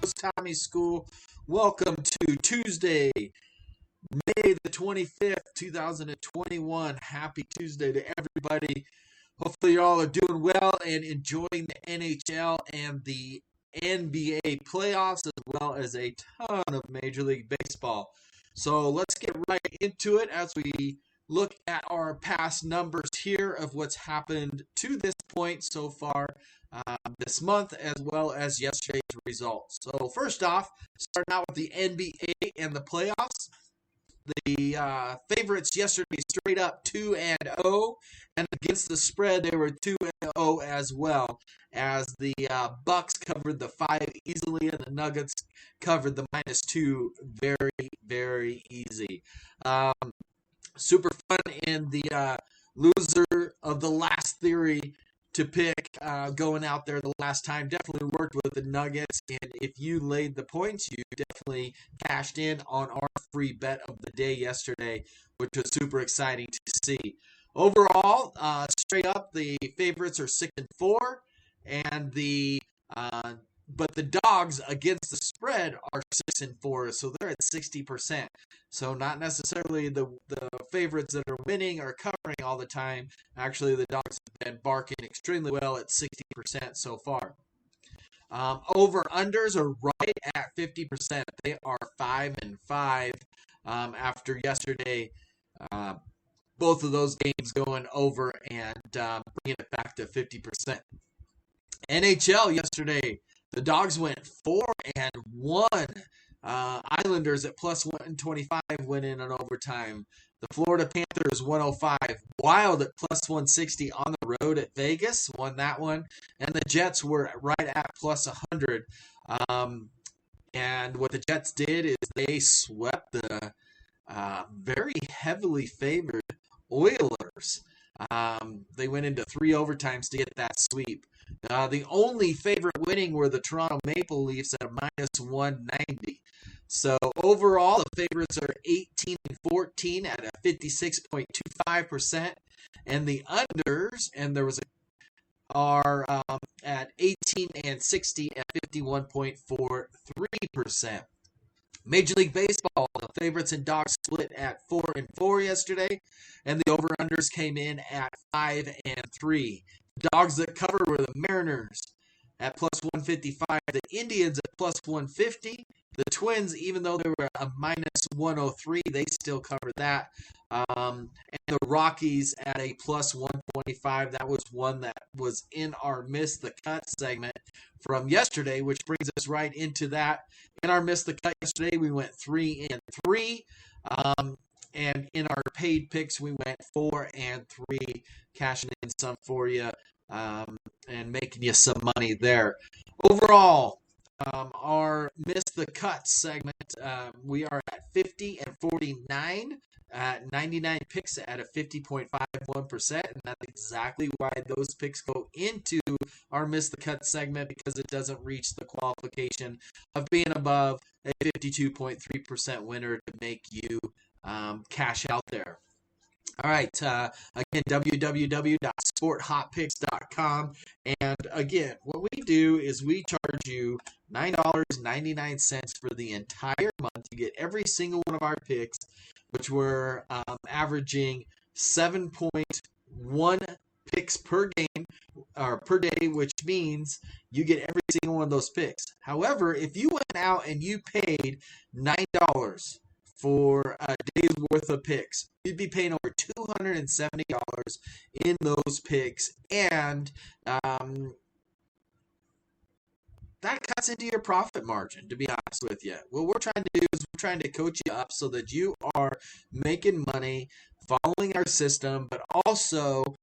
host, Tommy School. Welcome to Tuesday, May the 25th, 2021. Happy Tuesday to everybody. Hopefully, you all are doing well and enjoying the NHL and the NBA playoffs, as well as a ton of Major League Baseball. So let's get right into it as we look at our past numbers here of what's happened to this point so far this month, as well as yesterday's results. So first off, starting out with the NBA and the playoffs. The favorites yesterday straight up 2-0, and against the spread they were 2-0 as well, as the Bucks covered the 5 easily and the Nuggets covered the -2 very, very easy. Super fun in the loser of the last theory to pick going out there the last time. Definitely worked with the Nuggets, and if you laid the points, you definitely cashed in on our free bet of the day yesterday, which was super exciting to see. Overall, straight up, the favorites are 6-4, and but the dogs against the spread are 6-4, so they're at 60%. So not necessarily the favorites that are winning or covering all the time. Actually, the dogs have been barking extremely well at 60% so far. Over-unders are right at 50%. They are 5-5 after yesterday. Both of those games going over and bringing it back to 50%. NHL yesterday, the Dogs went 4-1. Islanders at +125 went in overtime. The Florida Panthers 105. Wild at +160 on the road at Vegas won that one. And the Jets were right at +100. And what the Jets did is they swept the very heavily favored Oilers. They went into 3 overtimes to get that sweep. The only favorite winning were the Toronto Maple Leafs at a -190. So overall, the favorites are 18-14 at a 56.25%, and the unders, and there was are at 18-60 at 51.43%. Major League Baseball, the favorites and dogs split at 4-4 yesterday, and the over-unders came in at 5-3. Dogs that cover were the Mariners at +155, the Indians at +150, the Twins, even though they were a -103, they still covered that, and the Rockies at a +125. That was one that was in our Miss the Cut segment from yesterday, which brings us right into that. In our Miss the Cut yesterday, we went 3-3. And in our paid picks, we went 4-3, cashing in some for you and making you some money there. Overall, our Miss the Cut segment, we are at 50-49 at 99 picks at a 50.51%, and that's exactly why those picks go into our Miss the Cut segment, because it doesn't reach the qualification of being above a 52.3% winner to make you cash out there. All right, again, www.sporthotpicks.com, and again, what we do is we charge you $9.99 for the entire month. You get every single one of our picks, which we're averaging 7.1 picks per game or per day, which means you get every single one of those picks. However, if you went out and you paid $9 for a day's worth of picks, you'd be paying over $270 in those picks, and that cuts into your profit margin, to be honest with you. What we're trying to do is we're trying to coach you up so that you are making money following our system, but also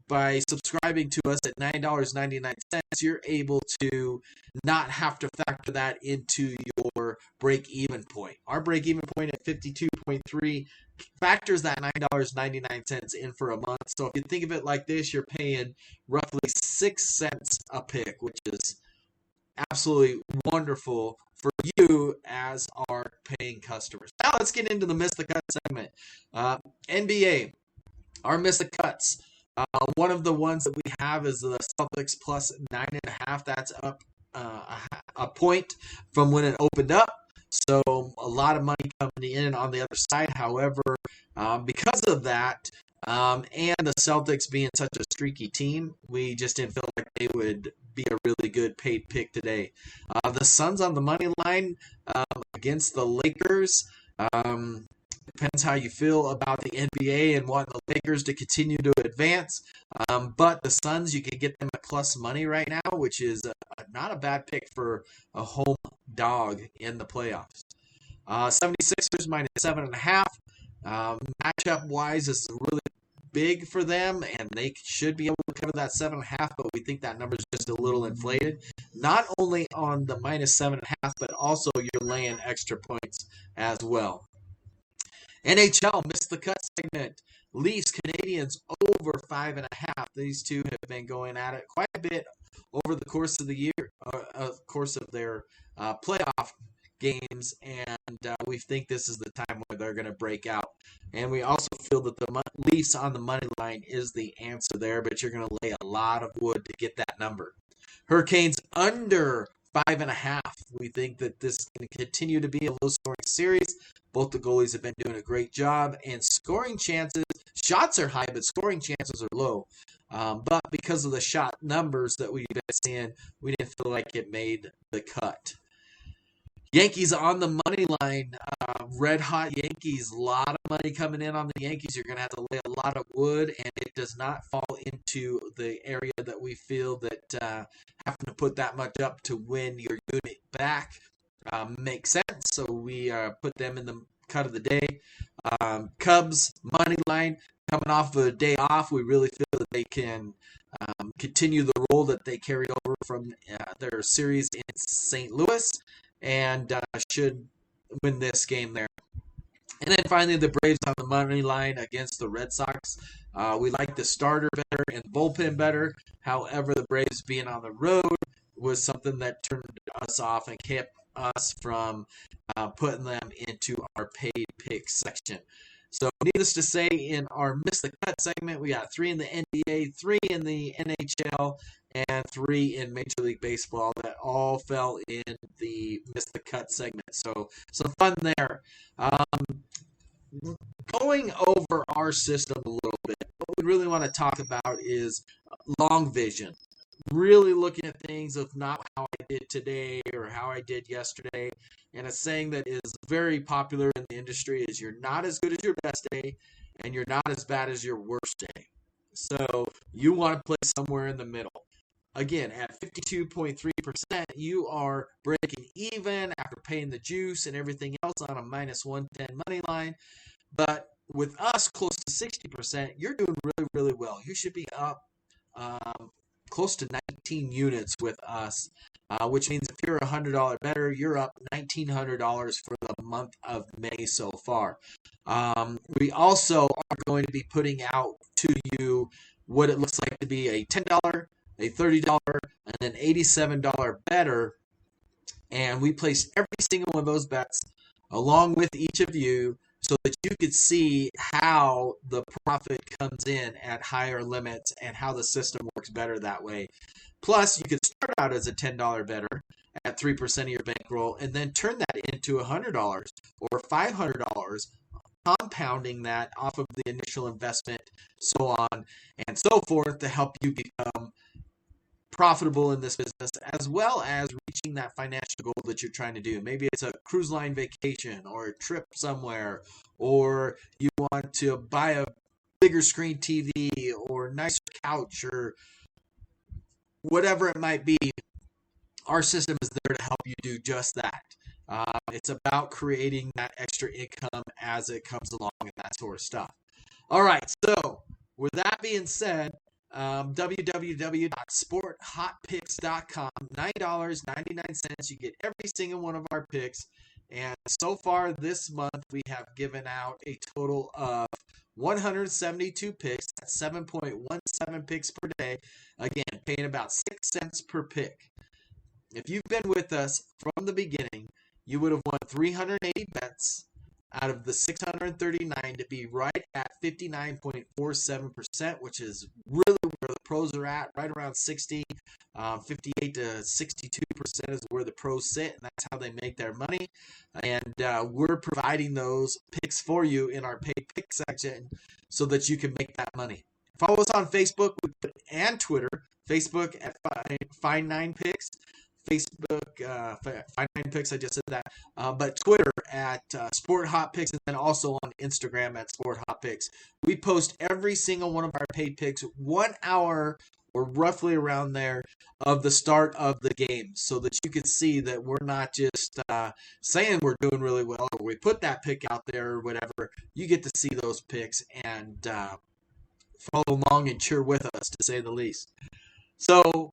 by subscribing to us at $9.99, you're able to not have to factor that into your break-even point. Our break-even point at 52.3 factors that $9.99 in for a month. So if you think of it like this, you're paying roughly 6 cents a pick, which is absolutely wonderful for you as our paying customers. Now let's get into the Miss the Cut segment. NBA, our Miss the Cuts. One of the ones that we have is the Celtics plus 9.5. That's up a point from when it opened up. So a lot of money coming in on the other side. However, because of that, and the Celtics being such a streaky team, we just didn't feel like they would be a really good paid pick today. The Suns on the money line against the Lakers. Depends how you feel about the NBA and wanting the Lakers to continue to advance. But the Suns, you can get them at plus money right now, which is not a bad pick for a home dog in the playoffs. 76ers minus 7.5. Matchup-wise, this is really big for them, and they should be able to cover that 7.5, but we think that number is just a little inflated. Not only on the minus 7.5, but also you're laying extra points as well. NHL missed the cut segment. Leafs Canadians over 5.5. These two have been going at it quite a bit over the course of the year, course of their playoff games, and we think this is the time where they're going to break out. And we also feel that the Leafs on the money line is the answer there, but you're going to lay a lot of wood to get that number. Hurricanes under 5.5. We think that this is going to continue to be a low-scoring series. Both the goalies have been doing a great job, and scoring chances, shots are high, but scoring chances are low. But because of the shot numbers that we've been seeing, we didn't feel like it made the cut. Yankees on the money line, red hot Yankees, a lot of money coming in on the Yankees. You're going to have to lay a lot of wood, and it does not fall into the area that we feel that having to put that much up to win your unit back makes sense. So we put them in the cut of the day. Cubs money line, coming off of a day off, we really feel that they can continue the role that they carried over from their series in St. Louis, and should win this game there. And then finally, the Braves on the money line against the Red Sox. We like the starter better and the bullpen better. However, the Braves being on the road was something that turned us off and kept us from putting them into our paid pick section. So needless to say, in our Miss the Cut segment, we got 3 in the NBA, 3 in the NHL, and 3 in Major League Baseball that all fell in the Miss the Cut segment. So some fun there. Going over our system a little bit, what we really want to talk about is long vision. Really looking at things of not how I did today or how I did yesterday. And a saying that is very popular in the industry is you're not as good as your best day and you're not as bad as your worst day. So you want to play somewhere in the middle. Again, at 52.3%, you are breaking even after paying the juice and everything else on a minus 110 money line. But with us close to 60%, you're doing really, really well. You should be up close to 19 units with us, which means if you're $100 better, you're up $1,900 for the month of May so far. We also are going to be putting out to you what it looks like to be a $10, a $30, and an $87 better. And we place every single one of those bets along with each of you so that you could see how the profit comes in at higher limits and how the system works better that way. Plus, you could start out as a $10 better at 3% of your bankroll and then turn that into $100 or $500, compounding that off of the initial investment, so on and so forth, to help you become profitable in this business, as well as reaching that financial goal that you're trying to do. Maybe it's a cruise line vacation or a trip somewhere, or you want to buy a bigger screen TV or nicer couch or whatever it might be. Our system is there to help you do just that. It's about creating that extra income as it comes along and that sort of stuff. All right, so with that being said, www.sporthotpicks.com, $9.99. You get every single one of our picks. And so far this month, we have given out a total of 172 picks. That's 7.17 picks per day. Again, paying about 6 cents per pick. If you've been with us from the beginning, you would have won 380 bets out of the 639 to be right at 59.47%, which is really where the pros are at, right around 60, 58 to 62 2% is where the pros sit, and that's how they make their money. And we're providing those picks for you in our paid pick section so that you can make that money. Follow us on Facebook and Twitter. Facebook at Find9Picks. Facebook, Find9Picks, I just said that. But Twitter at Sport Hot Picks, and then also on Instagram at Sport Hot Picks. We post every single one of our paid picks 1 hour or roughly around there of the start of the game, so that you can see that we're not just saying we're doing really well or we put that pick out there or whatever. You get to see those picks and follow along and cheer with us, to say the least. So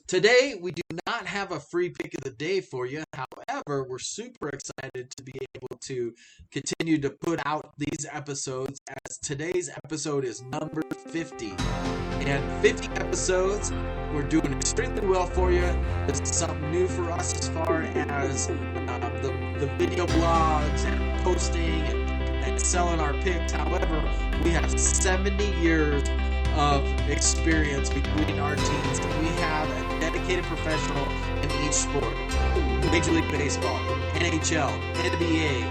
today we do not have a free pick of the day for you. However, we're super excited to be able to continue to put out these episodes, as today's episode is number 50. And 50 episodes, we're doing extremely well for you. This is something new for us as far as the video blogs and posting and selling our picks. However, we have 70 years of experience between our teams, and we have a dedicated professional in each sport. Major League Baseball, NHL, NBA,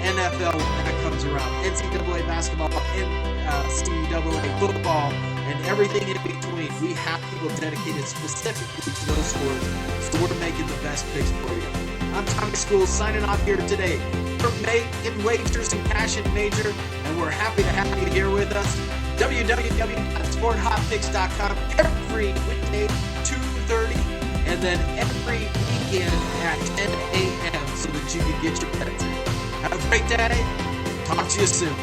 NFL when that comes around, NCAA basketball, NCAA football, and everything in between. We have people dedicated specifically to those sports, so we're making the best picks for you. I'm Tommy School signing off here today. We're making wagers and cash in major, and we're happy to have you here with us. www.sporthotpicks.com every weekday 2:30, and then every weekend at 10 a.m. so that you can get your bets in. Have a great day. Talk to you soon.